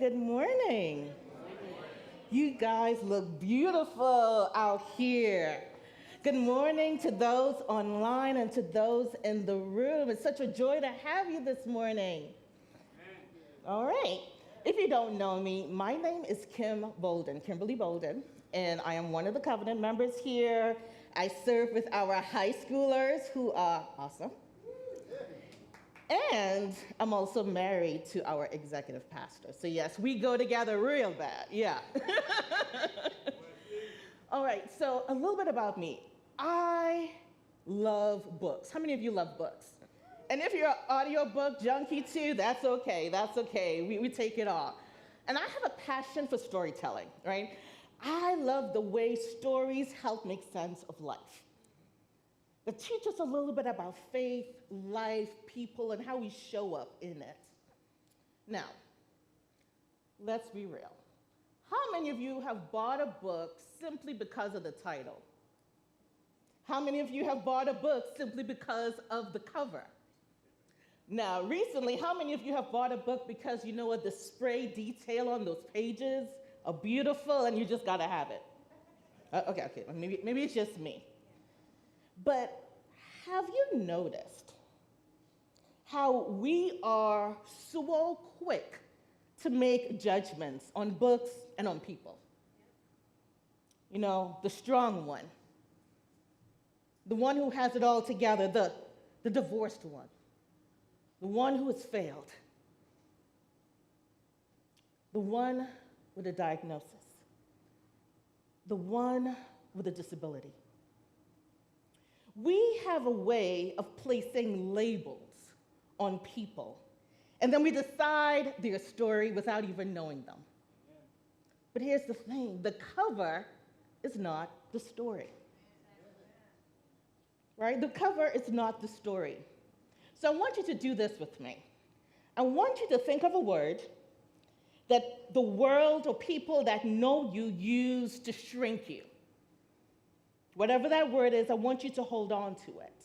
Good morning. You guys look beautiful out here. Good morning to those online and to those in the room. It's such a joy to have you this morning. All right. If you don't know me, my name is Kimberly Bolden, and I am one of the covenant members here. I serve with our high schoolers who are awesome. And I'm also married to our executive pastor. So yes, we go together real bad. Yeah. All right, so a little bit about me. I love books. How many of you love books? And if you're an audiobook junkie too, that's okay. That's okay. We take it all. And I have a passion for storytelling, right? I love the way stories help make sense of life. That teach us a little bit about faith, life, people, and how we show up in it. Now, let's be real. How many of you have bought a book simply because of the title? How many of you have bought a book simply because of the cover? Now, recently, how many of you have bought a book because you know what, the spray detail on those pages are beautiful and you just gotta have it? Okay, maybe it's just me. But have you noticed how we are so quick to make judgments on books and on people? You know, the strong one, the one who has it all together, the divorced one, the one who has failed, the one with a diagnosis, the one with a disability. We have a way of placing labels on people, and then we decide their story without even knowing them. But here's the thing, the cover is not the story. Right? The cover is not the story. So I want you to do this with me. I want you to think of a word that the world or people that know you use to shrink you. Whatever that word is, I want you to hold on to it.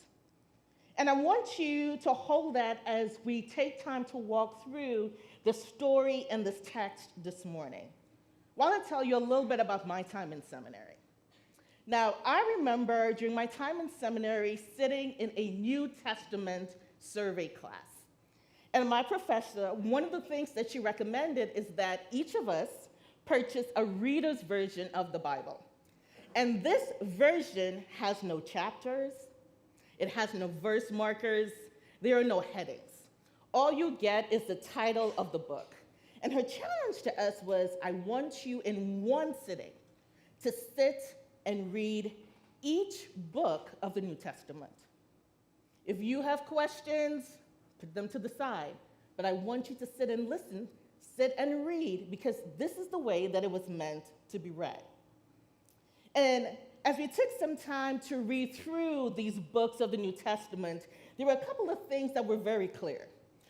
And I want you to hold that as we take time to walk through the story in this text this morning. Well, I'll tell you a little bit about my time in seminary. Now, I remember during my time in seminary sitting in a New Testament survey class. And my professor, one of the things that she recommended is that each of us purchase a reader's version of the Bible. And this version has no chapters, it has no verse markers, there are no headings. All you get is the title of the book. And her challenge to us was, I want you in one sitting to sit and read each book of the New Testament. If you have questions, put them to the side. But I want you to sit and listen, sit and read, because this is the way that it was meant to be read. And as we took some time to read through these books of the New Testament, there were a couple of things that were very clear.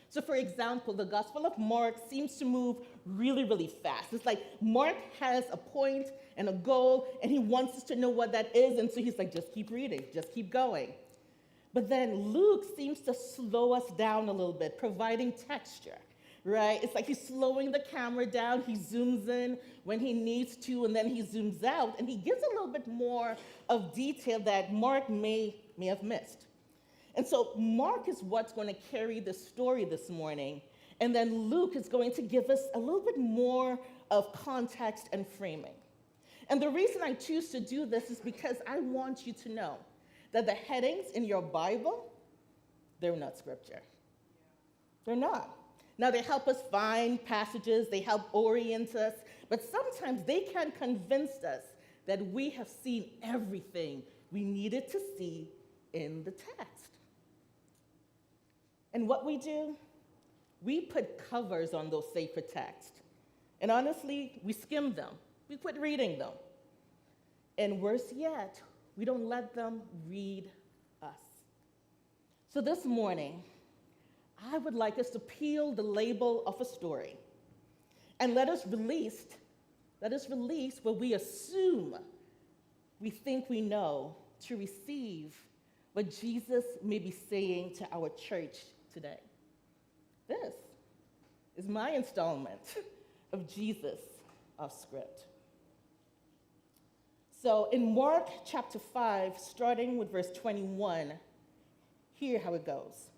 So for example, the Gospel of Mark seems to move really, really fast. It's like Mark has a point and a goal, and he wants us to know what that is, and so he's like, just keep reading, just keep going. But then Luke seems to slow us down a little bit, providing texture. Right? It's like he's slowing the camera down, he zooms in when he needs to, and then he zooms out, and he gives a little bit more of detail that Mark may have missed. And so Mark is what's going to carry the story this morning, and then Luke is going to give us a little bit more of context and framing. And the reason I choose to do this is because I want you to know that the headings in your Bible, they're not scripture. They're not. Now, they help us find passages, they help orient us, but sometimes they can convince us that we have seen everything we needed to see in the text. And what we do, we put covers on those sacred texts. And honestly, we skim them. We quit reading them. And worse yet, we don't let them read us. So this morning, I would like us to peel the label of a story and let us release what we assume we think we know to receive what Jesus may be saying to our church today. This is my installment of Jesus off script. So in Mark chapter 5, starting with verse 21, hear how it goes.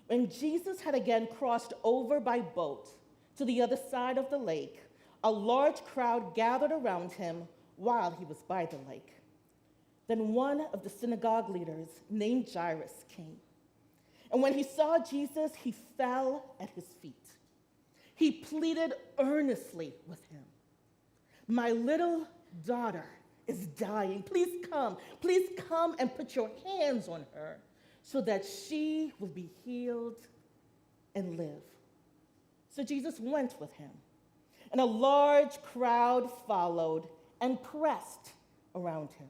When Jesus had again crossed over by boat to the other side of the lake, a large crowd gathered around him while he was by the lake. Then one of the synagogue leaders, named Jairus, came. And when he saw Jesus, he fell at his feet. He pleaded earnestly with him. "My little daughter is dying. Please come and put your hands on her so that she will be healed and live." So Jesus went with him, and a large crowd followed and pressed around him.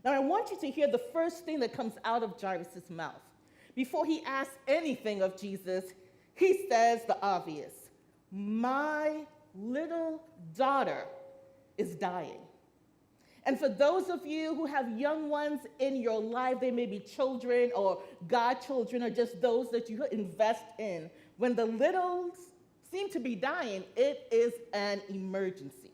Now I want you to hear the first thing that comes out of Jairus' mouth. Before he asks anything of Jesus, he says the obvious: "My little daughter is dying." And for those of you who have young ones in your life, they may be children or godchildren or just those that you invest in, when the littles seem to be dying, it is an emergency,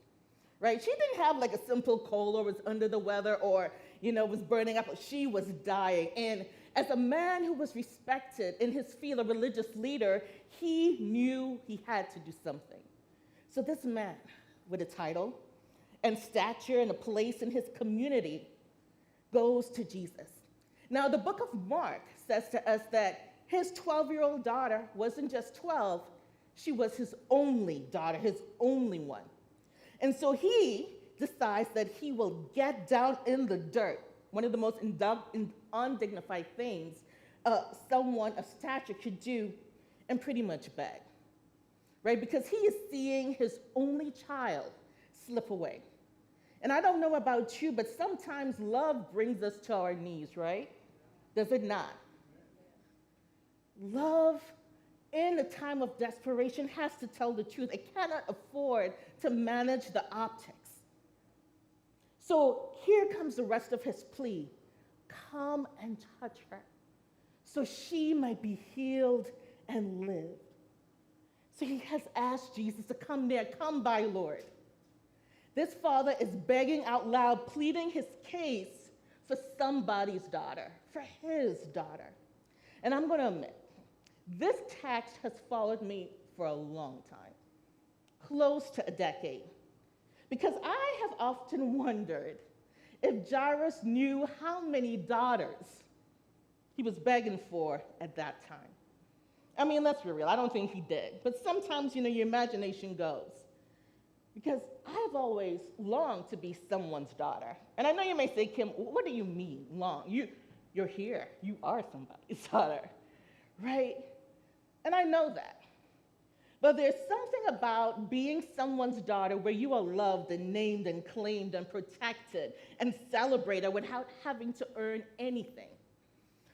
right? She didn't have like a simple cold or was under the weather or, was burning up. She was dying. And as a man who was respected in his field, a religious leader, he knew he had to do something. So this man with a title and stature and a place in his community goes to Jesus. Now, the book of Mark says to us that his 12-year-old daughter wasn't just 12, she was his only daughter, his only one. And so he decides that he will get down in the dirt, one of the most undignified things someone of stature could do, and pretty much beg, right? Because he is seeing his only child slip away. And I don't know about you, but sometimes love brings us to our knees, right? Does it not? Love in a time of desperation has to tell the truth. It cannot afford to manage the optics. So here comes the rest of his plea. Come and touch her so she might be healed and live. So he has asked Jesus to come near. Come by, Lord. This father is begging out loud, pleading his case for somebody's daughter, for his daughter. And I'm going to admit, this text has followed me for a long time, close to a decade, because I have often wondered if Jairus knew how many daughters he was begging for at that time. I mean, let's be real, I don't think he did, but sometimes, your imagination goes. Because I've always longed to be someone's daughter. And I know you may say, Kim, what do you mean, long? You're here. You are somebody's daughter, right? And I know that. But there's something about being someone's daughter where you are loved and named and claimed and protected and celebrated without having to earn anything.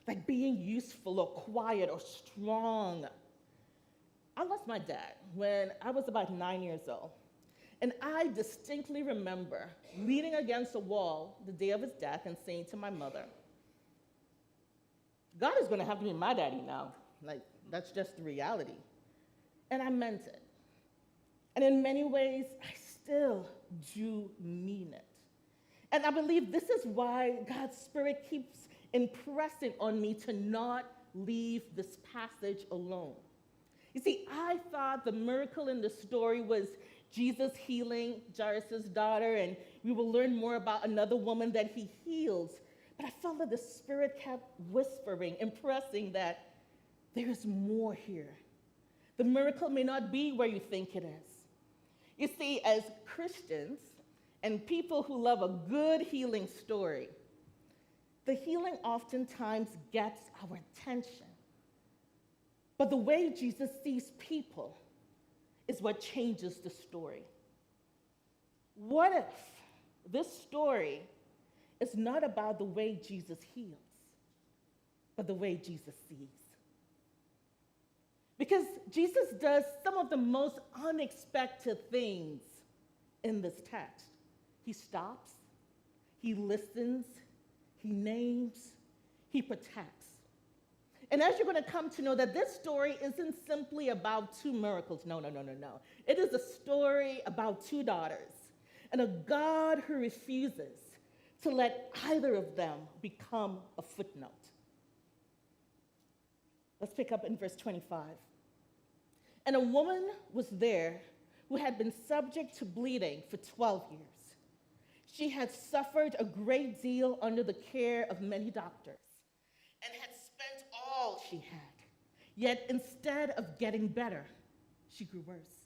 Like being useful or quiet or strong. I lost my dad when I was about 9 years old. And I distinctly remember leaning against a wall the day of his death and saying to my mother, God is going to have to be my daddy now. Like, that's just the reality. And I meant it. And in many ways, I still do mean it. And I believe this is why God's Spirit keeps impressing on me to not leave this passage alone. You see, I thought the miracle in the story was Jesus healing Jairus' daughter, and we will learn more about another woman that he heals. But I felt that the Spirit kept whispering, impressing that there is more here. The miracle may not be where you think it is. You see, as Christians and people who love a good healing story, the healing oftentimes gets our attention. But the way Jesus sees people is what changes the story. What if this story is not about the way Jesus heals, but the way Jesus sees? Because Jesus does some of the most unexpected things in this text. He stops, he listens, he names, he protects. And as you're going to come to know that this story isn't simply about two miracles. No, no, no, no, no. It is a story about two daughters and a God who refuses to let either of them become a footnote. Let's pick up in verse 25. And a woman was there who had been subject to bleeding for 12 years. She had suffered a great deal under the care of many doctors and had spent all she had. Yet instead of getting better, she grew worse.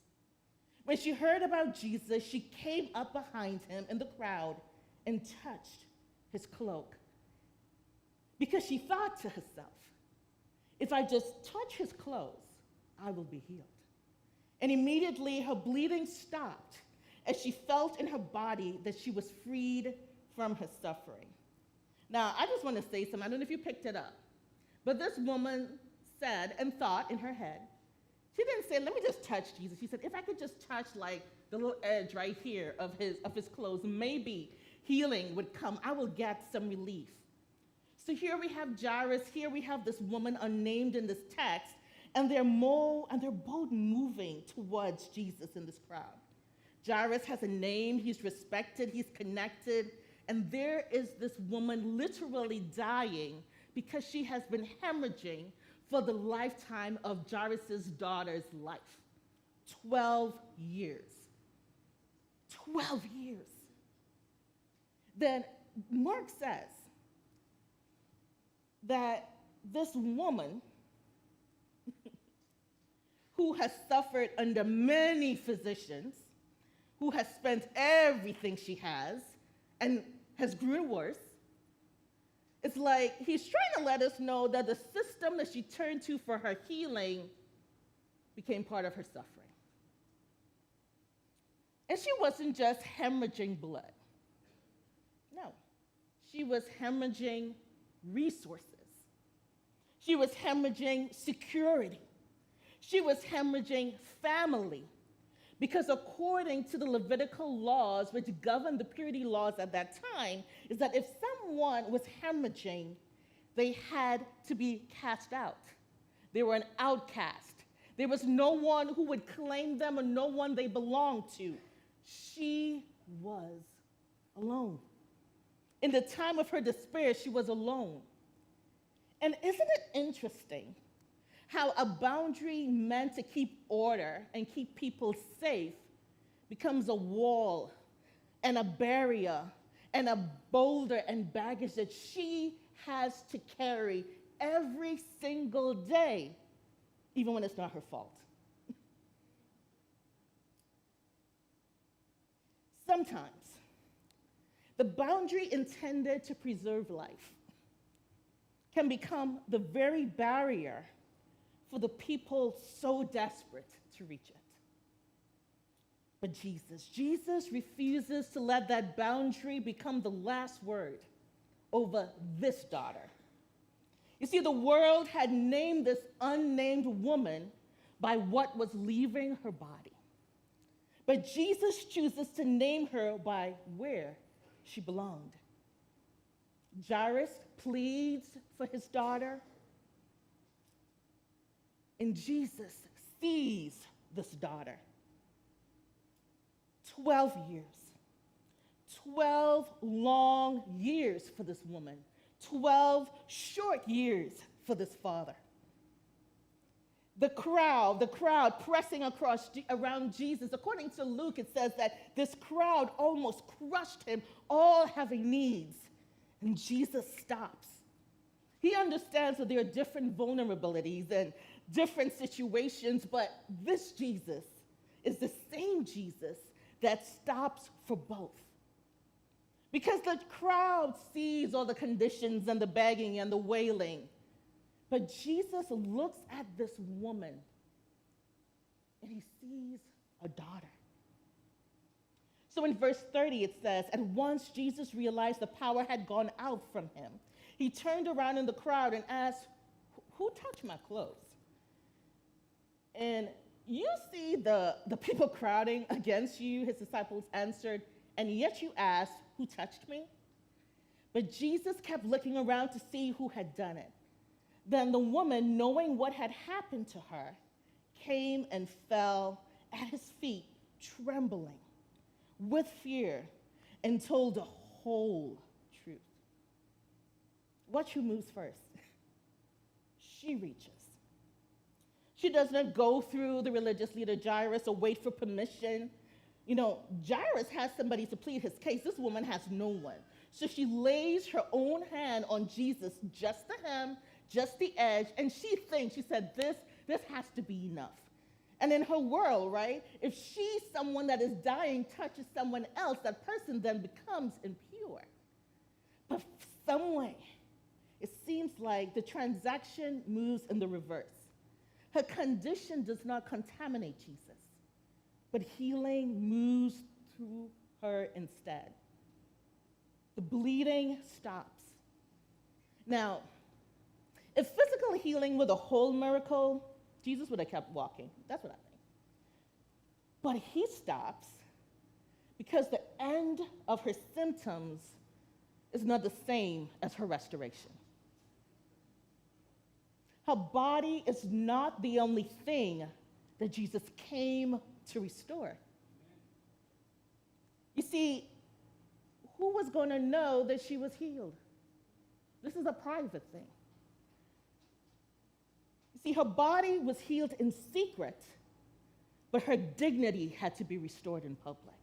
When she heard about Jesus, she came up behind him in the crowd and touched his cloak, because she thought to herself, if I just touch his clothes, I will be healed. And immediately her bleeding stopped as she felt in her body that she was freed from her suffering. Now, I just want to say something. I don't know if you picked it up. But this woman said and thought in her head, she didn't say, let me just touch Jesus. She said, if I could just touch like the little edge right here of his clothes, maybe healing would come. I will get some relief. So here we have Jairus. Here we have this woman unnamed in this text. And they're both moving towards Jesus in this crowd. Jairus has a name. He's respected. He's connected. And there is this woman literally dying because she has been hemorrhaging for the lifetime of Jairus' daughter's life. 12 years. 12 years. Then Mark says that this woman who has suffered under many physicians, who has spent everything she has and has grown worse, it's like he's trying to let us know that the system that she turned to for her healing became part of her suffering. And she wasn't just hemorrhaging blood. No, she was hemorrhaging resources. She was hemorrhaging security. She was hemorrhaging family. Because according to the Levitical laws, which governed the purity laws at that time, is that if someone was hemorrhaging, they had to be cast out. They were an outcast. There was no one who would claim them or no one they belonged to. She was alone. In the time of her despair, she was alone. And isn't it interesting how a boundary meant to keep order and keep people safe becomes a wall and a barrier and a boulder and baggage that she has to carry every single day, even when it's not her fault. Sometimes, the boundary intended to preserve life can become the very barrier for the people so desperate to reach it. But Jesus refuses to let that boundary become the last word over this daughter. You see, the world had named this unnamed woman by what was leaving her body. But Jesus chooses to name her by where she belonged. Jairus pleads for his daughter, and Jesus sees this daughter. 12 years. 12 long years for this woman. 12 short years for this father. The crowd pressing around Jesus. According to Luke, it says that this crowd almost crushed him, all having needs. And Jesus stops. He understands that there are different vulnerabilities and different situations, but this Jesus is the same Jesus that stops for both. Because the crowd sees all the conditions and the begging and the wailing. But Jesus looks at this woman and he sees a daughter. So in verse 30 it says, at once Jesus realized the power had gone out from him. He turned around in the crowd and asked, who touched my clothes? And you see the people crowding against you, his disciples answered, and yet you ask, who touched me? But Jesus kept looking around to see who had done it. Then the woman, knowing what had happened to her, came and fell at his feet, trembling with fear, and told the whole truth. Watch who moves first. She reaches. She does not go through the religious leader Jairus or wait for permission. You know, Jairus has somebody to plead his case. This woman has no one. So she lays her own hand on Jesus, just the hem, just the edge, and she said, this has to be enough. And in her world, right, if she, someone that is dying, touches someone else, that person then becomes impure. But some way, it seems like the transaction moves in the reverse. Her condition does not contaminate Jesus, but healing moves through her instead. The bleeding stops. Now, if physical healing were the whole miracle, Jesus would have kept walking. That's what I think. But he stops because the end of her symptoms is not the same as her restoration. Her body is not the only thing that Jesus came to restore. You see, who was going to know that she was healed? This is a private thing. You see, her body was healed in secret, but her dignity had to be restored in public.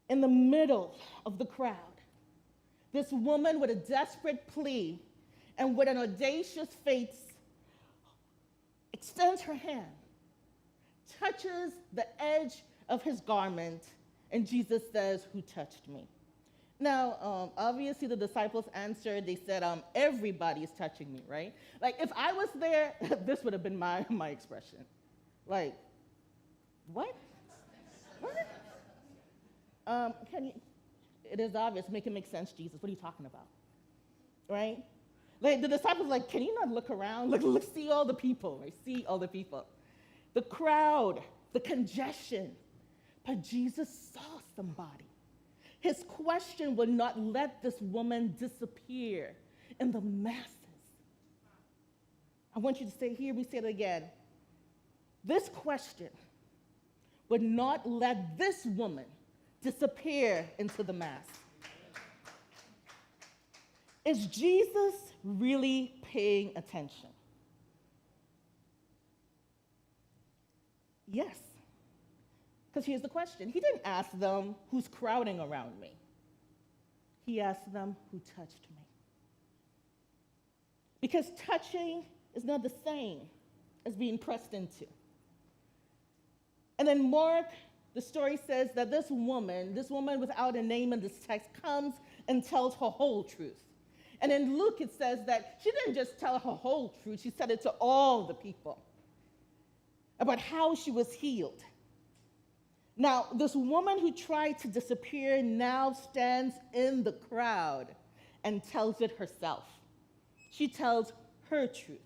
In the middle of the crowd, this woman with a desperate plea and with an audacious faith extends her hand, touches the edge of his garment, and Jesus says, "Who touched me?" Now, obviously the disciples answered, they said, everybody is touching me, right? Like, if I was there, this would have been my expression. Like, what? What? It is obvious, make it make sense, Jesus. What are you talking about? Right? Like, the disciples are like, can you not look around? Look, see all the people, right? See all the people. The crowd, the congestion. But Jesus saw somebody. His question would not let this woman disappear in the masses. I want you to say, hear me say it again. This question would not let this woman disappear into the mass. Is Jesus really paying attention? Yes. Because here's the question. He didn't ask them, who's crowding around me? He asked them, who touched me? Because touching is not the same as being pressed into. And then Mark, the story says that this woman without a name in this text, comes and tells her whole truth. And in Luke, it says that she didn't just tell her whole truth, she said it to all the people about how she was healed. Now, this woman who tried to disappear now stands in the crowd and tells it herself. She tells her truth.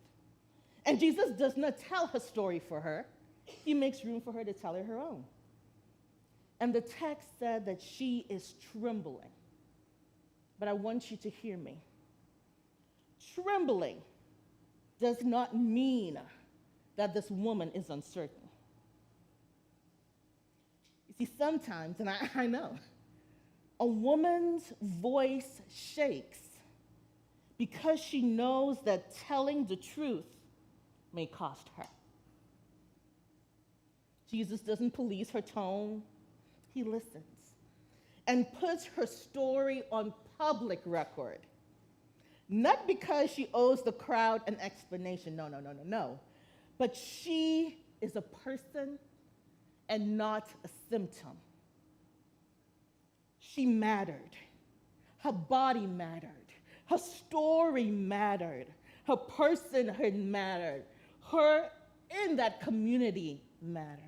And Jesus does not tell her story for her. He makes room for her to tell her own. And the text said that she is trembling. But I want you to hear me. Trembling does not mean that this woman is uncertain. You see, sometimes, and I know, a woman's voice shakes because she knows that telling the truth may cost her. Jesus doesn't police her tone. He listens and puts her story on public record. Not because she owes the crowd an explanation, no. But she is a person and not a symptom. She mattered. Her body mattered. Her story mattered. Her personhood mattered. Her in that community mattered.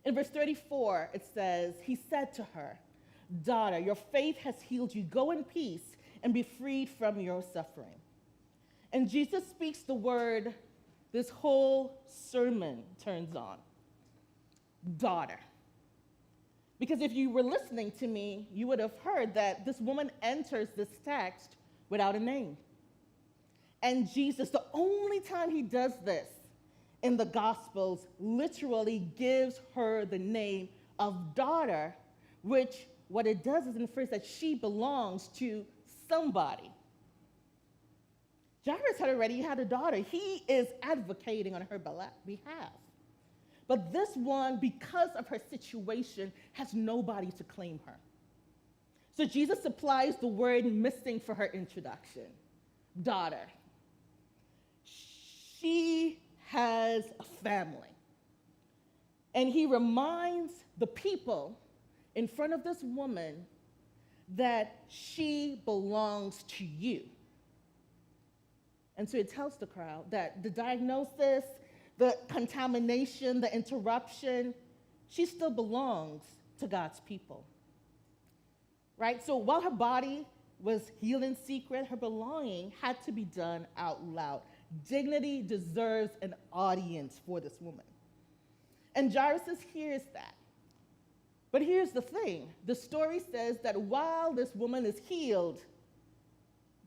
In verse 34, it says, he said to her, "Daughter, your faith has healed you. Go in peace and be freed from your suffering." And Jesus speaks the word this whole sermon turns on. Daughter. Because if you were listening to me, you would have heard that this woman enters this text without a name. And Jesus, the only time he does this in the Gospels, literally gives her the name of daughter, which what it does is infers that she belongs to somebody. Jairus had already had a daughter. He is advocating on her behalf. But this one, because of her situation, has nobody to claim her. So Jesus supplies the word missing for her introduction, daughter. She has a family. And he reminds the people in front of this woman that she belongs to you. And so it tells the crowd that the diagnosis, the contamination, the interruption, she still belongs to God's people. Right? So while her body was healed in secret, her belonging had to be done out loud. Dignity deserves an audience for this woman. And Jairus hears that. But here's the thing. The story says that while this woman is healed,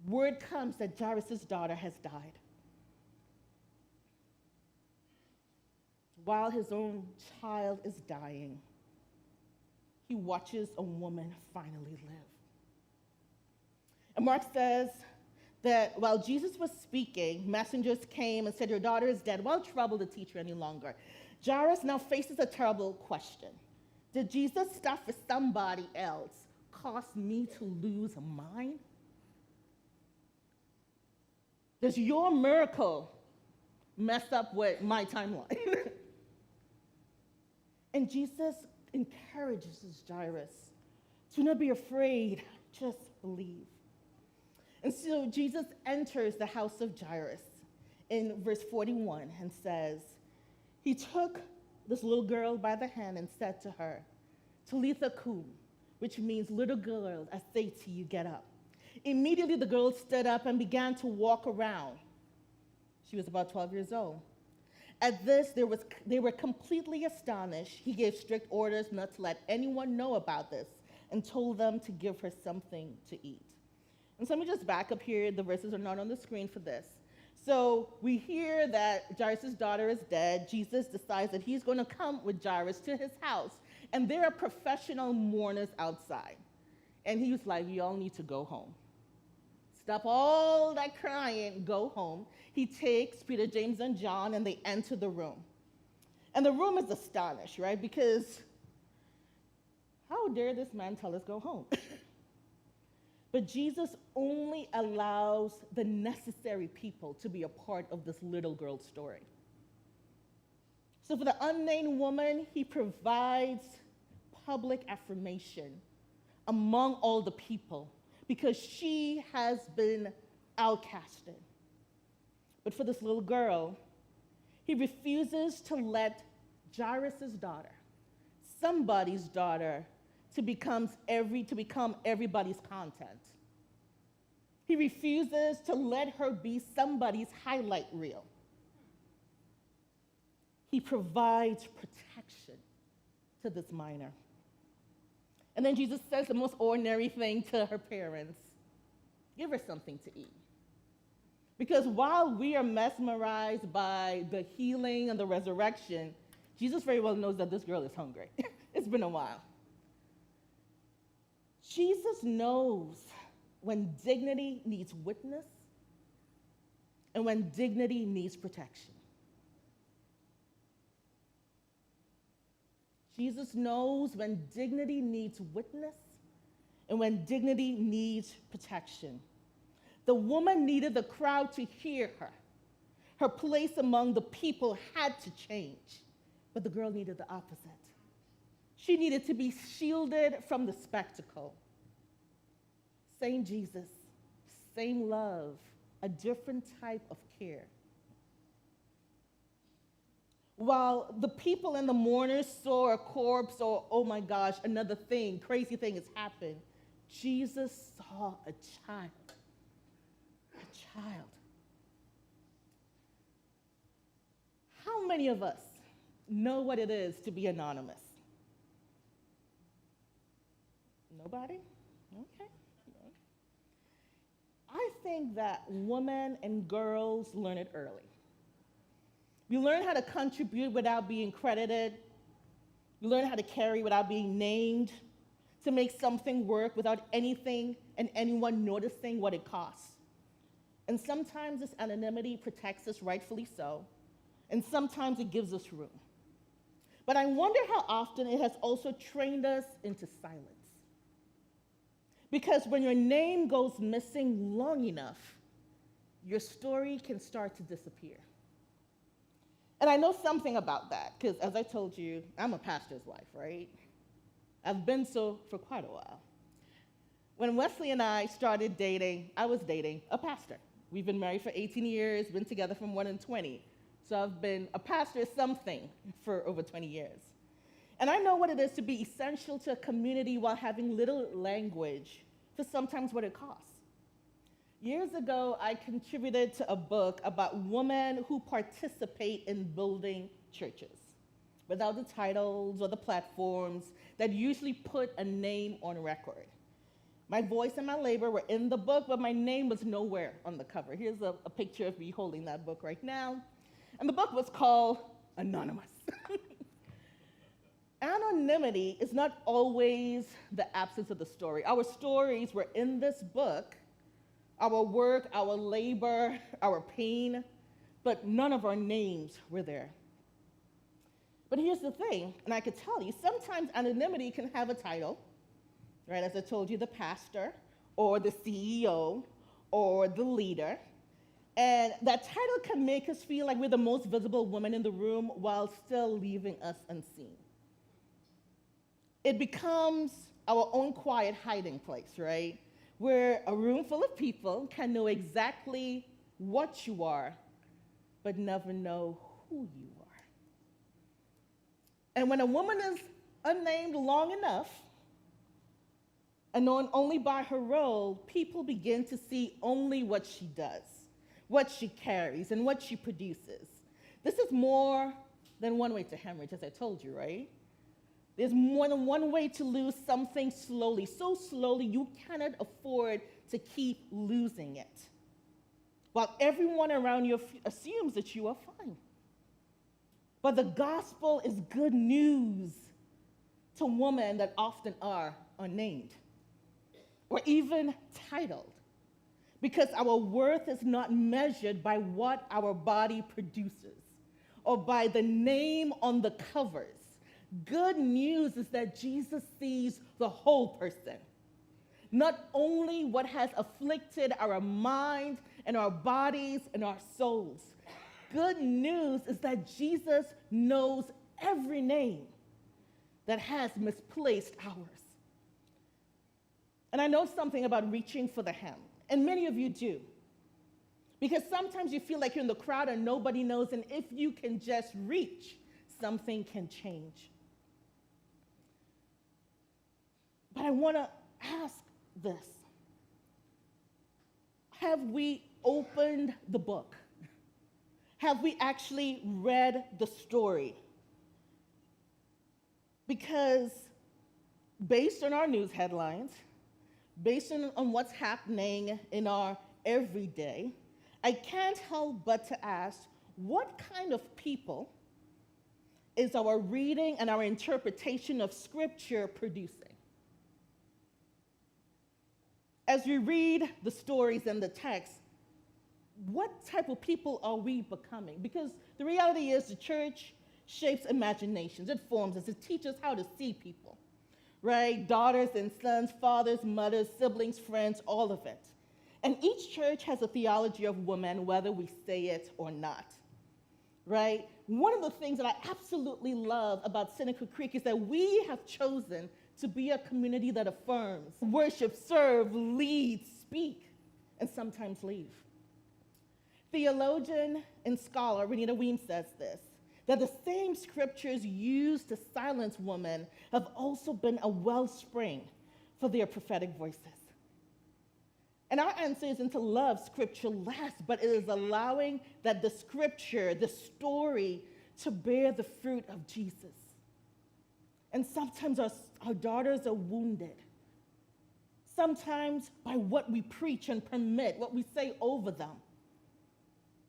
word comes that Jairus' daughter has died. While his own child is dying, he watches a woman finally live. And Mark says that while Jesus was speaking, messengers came and said, "Your daughter is dead. Why trouble the teacher any longer?" Jairus now faces a terrible question. Did Jesus' stuff for somebody else cause me to lose mine? Does your miracle mess up with my timeline? And Jesus encourages Jairus to not be afraid, just believe. And so Jesus enters the house of Jairus in verse 41 and says, he took this little girl by the hand and said to her, "Talitha kum," which means, "Little girl, I say to you, get up." Immediately the girl stood up and began to walk around. She was about 12 years old. At this, they were completely astonished. He gave strict orders not to let anyone know about this and told them to give her something to eat. And so let me just back up here. The verses are not on the screen for this. So we hear that Jairus' daughter is dead. Jesus decides that he's going to come with Jairus to his house. And there are professional mourners outside. And he was like, "You all need to go home. Stop all that crying, go home." He takes Peter, James, and John, and they enter the room. And the room is astonished, right? Because how dare this man tell us go home? But Jesus only allows the necessary people to be a part of this little girl's story. So for the unnamed woman, he provides public affirmation among all the people because she has been outcasted. But for this little girl, he refuses to let Jairus' daughter, somebody's daughter, to become everybody's content. He refuses to let her be somebody's highlight reel. He provides protection to this minor. And then Jesus says the most ordinary thing to her parents: give her something to eat. Because while we are mesmerized by the healing and the resurrection, Jesus very well knows that this girl is hungry. It's been a while. Jesus knows when dignity needs witness and when dignity needs protection. Jesus knows when dignity needs witness and when dignity needs protection. The woman needed the crowd to hear her. Her place among the people had to change, but the girl needed the opposite. She needed to be shielded from the spectacle. Same Jesus, same love, a different type of care. While the people and the mourners saw a corpse or, oh my gosh, another thing, crazy thing has happened, Jesus saw a child. A child. How many of us know what it is to be anonymous? Nobody? Okay. I think that women and girls learn it early. We learn how to contribute without being credited. We learn how to carry without being named, to make something work without anything and anyone noticing what it costs. And sometimes this anonymity protects us, rightfully so, and sometimes it gives us room. But I wonder how often it has also trained us into silence. Because when your name goes missing long enough, your story can start to disappear. And I know something about that, because as I told you, I'm a pastor's wife, right? I've been so for quite a while. When Wesley and I started dating, I was dating a pastor. We've been married for 18 years, been together for more than 20. So I've been a pastor something for over 20 years. And I know what it is to be essential to a community while having little language for sometimes what it costs. Years ago, I contributed to a book about women who participate in building churches without the titles or the platforms that usually put a name on record. My voice and my labor were in the book, but my name was nowhere on the cover. Here's a picture of me holding that book right now. And the book was called Anonymous. Anonymity is not always the absence of the story. Our stories were in this book, our work, our labor, our pain, but none of our names were there. But here's the thing, and I could tell you, sometimes anonymity can have a title, right? As I told you, the pastor, or the CEO, or the leader. And that title can make us feel like we're the most visible woman in the room while still leaving us unseen. It becomes our own quiet hiding place, right? Where a room full of people can know exactly what you are, but never know who you are. And when a woman is unnamed long enough, and known only by her role, people begin to see only what she does, what she carries, and what she produces. This is more than one way to hemorrhage, as I told you, right? There's more than one way to lose something slowly, so slowly you cannot afford to keep losing it, while everyone around you assumes that you are fine. But the gospel is good news to women that often are unnamed or even titled, because our worth is not measured by what our body produces or by the name on the covers. Good news is that Jesus sees the whole person, not only what has afflicted our minds and our bodies and our souls. Good news is that Jesus knows every name that has misplaced ours. And I know something about reaching for the hem, and many of you do. Because sometimes you feel like you're in the crowd and nobody knows, and if you can just reach, something can change. But I want to ask this. Have we opened the book? Have we actually read the story? Because based on our news headlines, based on what's happening in our everyday, I can't help but to ask, what kind of people is our reading and our interpretation of Scripture producing? As we read the stories and the text, what type of people are we becoming? Because the reality is the church shapes imaginations, it forms us, it teaches how to see people, right? Daughters and sons, fathers, mothers, siblings, friends, all of it. And each church has a theology of women, whether we say it or not, right? One of the things that I absolutely love about Seneca Creek is that we have chosen to be a community that affirms, worship, serve, lead, speak, and sometimes leave. Theologian and scholar Renita Weems says this, that the same scriptures used to silence women have also been a wellspring for their prophetic voices. And our answer isn't to love Scripture less, but it is allowing that the Scripture, the story, to bear the fruit of Jesus. And sometimes our daughters are wounded, sometimes by what we preach and permit, what we say over them,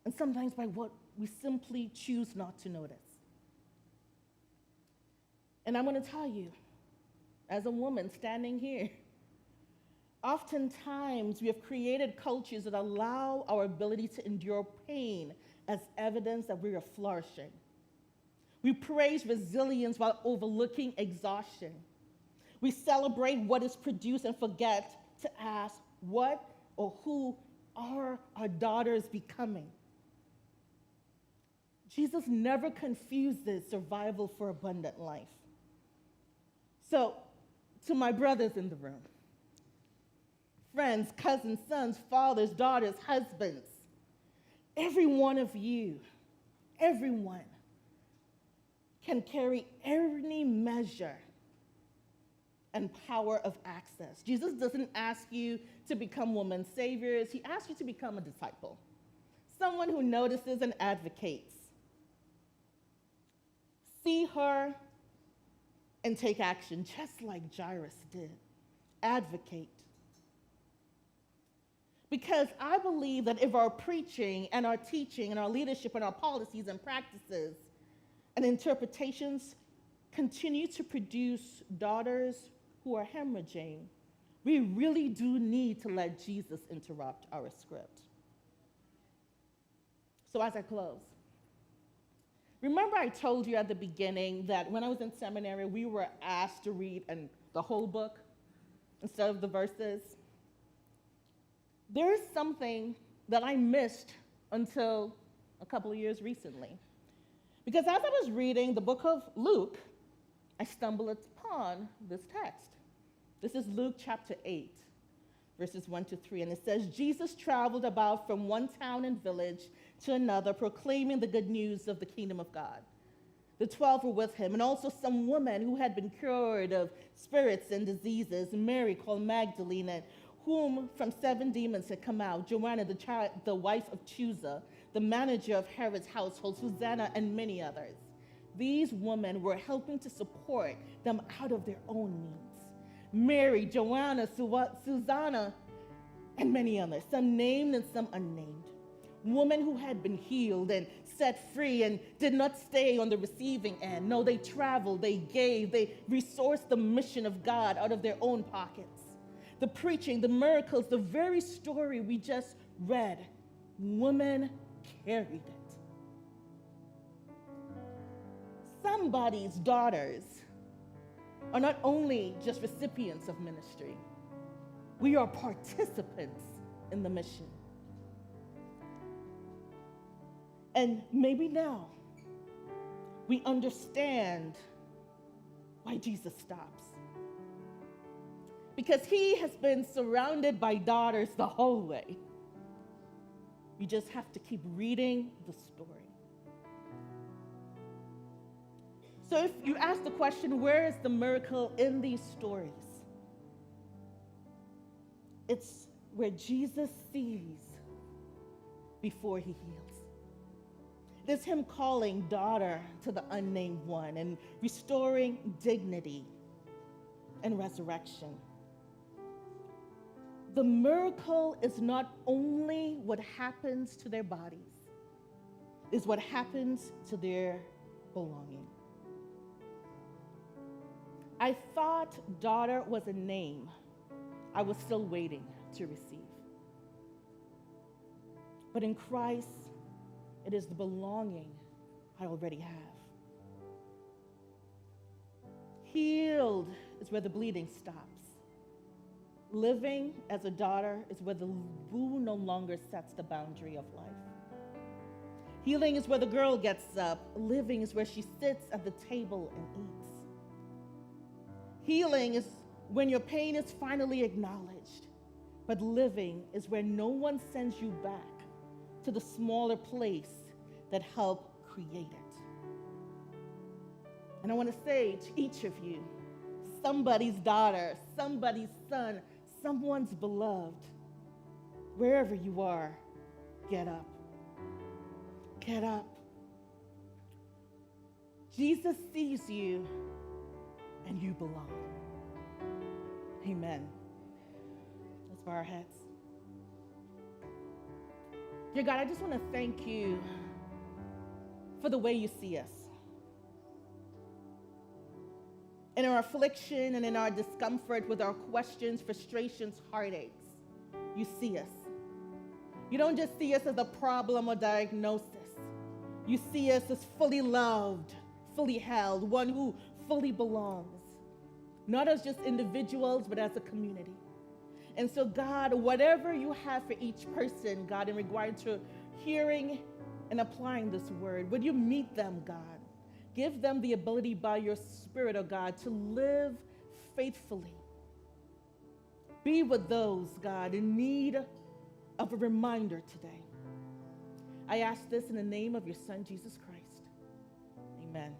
and sometimes by what we simply choose not to notice. And I'm going to tell you, as a woman standing here, oftentimes we have created cultures that allow our ability to endure pain as evidence that we are flourishing. We praise resilience while overlooking exhaustion. We celebrate what is produced and forget to ask what or who are our daughters becoming. Jesus never confuses survival for abundant life. So, to my brothers in the room, friends, cousins, sons, fathers, daughters, husbands, every one of you, everyone can carry any measure and power of access. Jesus doesn't ask you to become women's saviors. He asks you to become a disciple, someone who notices and advocates. See her and take action, just like Jairus did. Advocate. Because I believe that if our preaching and our teaching and our leadership and our policies and practices and interpretations continue to produce daughters who are hemorrhaging, we really do need to let Jesus interrupt our script. So as I close, remember I told you at the beginning that when I was in seminary, we were asked to read the whole book instead of the verses? There is something that I missed until a couple of years recently. Because as I was reading the book of Luke, I stumbled upon this text. This is Luke chapter 8, verses 1 to 3. And it says, Jesus traveled about from one town and village to another, proclaiming the good news of the kingdom of God. The 12 were with him, and also some women who had been cured of spirits and diseases, Mary called Magdalene, and whom from 7 demons had come out, Joanna, the wife of Chuza, the manager of Herod's household, Susanna, and many others. These women were helping to support them out of their own means. Mary, Joanna, Susanna, and many others, some named and some unnamed. Women who had been healed and set free and did not stay on the receiving end. No, they traveled, they gave, they resourced the mission of God out of their own pockets. The preaching, the miracles, the very story we just read, women carried it. Somebody's daughters are not only just recipients of ministry, we are participants in the mission. And maybe now we understand why Jesus stops. Because he has been surrounded by daughters the whole way. You just have to keep reading the story. So if you ask the question, where is the miracle in these stories? It's where Jesus sees before he heals. It is him calling daughter to the unnamed one and restoring dignity and resurrection. The miracle is not only what happens to their bodies, it's what happens to their belonging. I thought daughter was a name I was still waiting to receive. But in Christ, it is the belonging I already have. Healed is where the bleeding stops. Living as a daughter is where the wound no longer sets the boundary of life. Healing is where the girl gets up. Living is where she sits at the table and eats. Healing is when your pain is finally acknowledged. But living is where no one sends you back to the smaller place that helped create it. And I want to say to each of you, somebody's daughter, somebody's son, someone's beloved, wherever you are, get up. Get up. Jesus sees you and you belong. Amen. bow our heads. Dear God, I just want to thank you for the way you see us. In our affliction and in our discomfort, with our questions, frustrations, heartaches, you see us. You don't just see us as a problem or diagnosis. You see us as fully loved, fully held, one who fully belongs. Not as just individuals, but as a community. And so, God, whatever you have for each person, God, in regard to hearing and applying this word, would you meet them, God? Give them the ability by your Spirit, oh God, to live faithfully. Be with those, God, in need of a reminder today. I ask this in the name of your Son, Jesus Christ. Amen.